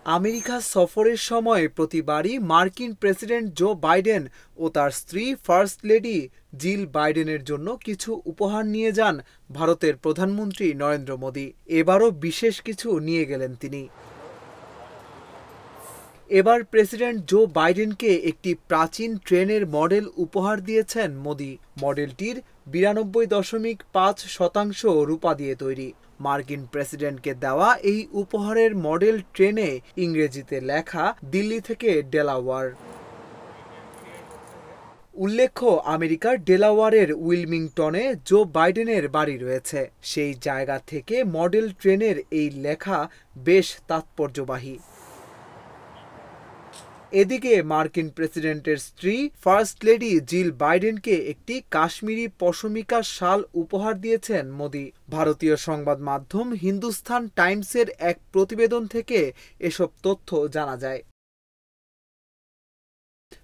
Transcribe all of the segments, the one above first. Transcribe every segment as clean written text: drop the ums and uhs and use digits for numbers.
America সফরের সময় প্রতিবারই মার্কিন প্রেসিডেন্ট জো বাইডেন ও তার স্ত্রী ফার্স্ট লেডি জিল বাইডেনের জন্য কিছু উপহার নিয়ে যান ভারতের প্রধানমন্ত্রী নরেন্দ্র মোদি। এবারও বিশেষ কিছু নিয়ে গেলেন তিনি। এবার প্রেসিডেন্ট জো বাইডেনকে একটি প্রাচীন ট্রেনের মডেল উপহার দিয়েছেন মোদি। মডেলটির 92.5% রূপা দিয়ে তৈরি। মার্কিন প্রেসিডেন্টকে দেওয়া এই উপহারের মডেল ট্রেনে ইংরেজিতে লেখা দিল্লি থেকে ডেলাওয়ার। উল্লেখ্য, আমেরিকার ডেলাওয়ারের উইলমিংটনে জো বাইডেনের বাড়ি রয়েছে। সেই জায়গা থেকে মডেল ট্রেনের এই লেখা বেশ তাৎপর্যবাহী। এদিকে মার্কিন প্রেসিডেন্টের স্ত্রী ফার্স্ট লেডি জিল বাইডেনকে একটি কাশ্মীরি পশমিকা শাল উপহার দিয়েছেন মোদি। ভারতীয় সংবাদ মাধ্যম হিন্দুস্তান টাইমসের এক প্রতিবেদন থেকে এসব তথ্য জানা যায়।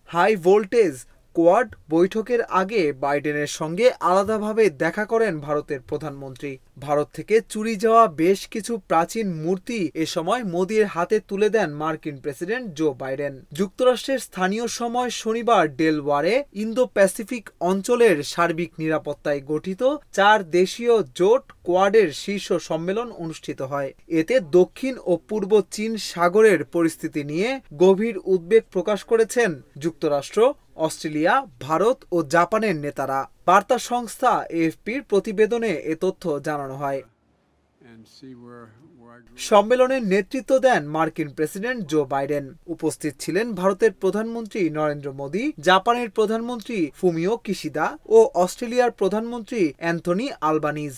হাই ভোল্টেজ কোয়াড বৈঠকের আগে বাইডেনের সঙ্গে আলাদাভাবে দেখা করেন ভারতের প্রধানমন্ত্রী। ভারত থেকে চুরি যাওয়া বেশ কিছু প্রাচীন মূর্তি এ সময় মোদির হাতে তুলে দেন মার্কিন প্রেসিডেন্ট জো বাইডেন। যুক্তরাষ্ট্রের স্থানীয় সময় শনিবার ডেলওয়ারে ইন্দো প্যাসিফিক অঞ্চলের সার্বিক নিরাপত্তায় গঠিত 4 দেশীয় জোট কোয়াডের শীর্ষ সম্মেলন অনুষ্ঠিত হয়। এতে দক্ষিণ ও পূর্ব চীন সাগরের পরিস্থিতি নিয়ে গভীর উদ্বেগ প্রকাশ করেছেন যুক্তরাষ্ট্র, অস্ট্রেলিয়া, ভারত ও জাপানের নেতারা। বার্তা সংস্থা এএফপির প্রতিবেদনে এ তথ্য জানানো হয়। সম্মেলনের নেতৃত্ব দেন মার্কিন প্রেসিডেন্ট জো বাইডেন। উপস্থিত ছিলেন ভারতের প্রধানমন্ত্রী নরেন্দ্র মোদি, জাপানের প্রধানমন্ত্রী ফুমিও কিশিদা ও অস্ট্রেলিয়ার প্রধানমন্ত্রী অ্যান্থনি আলবানিজ।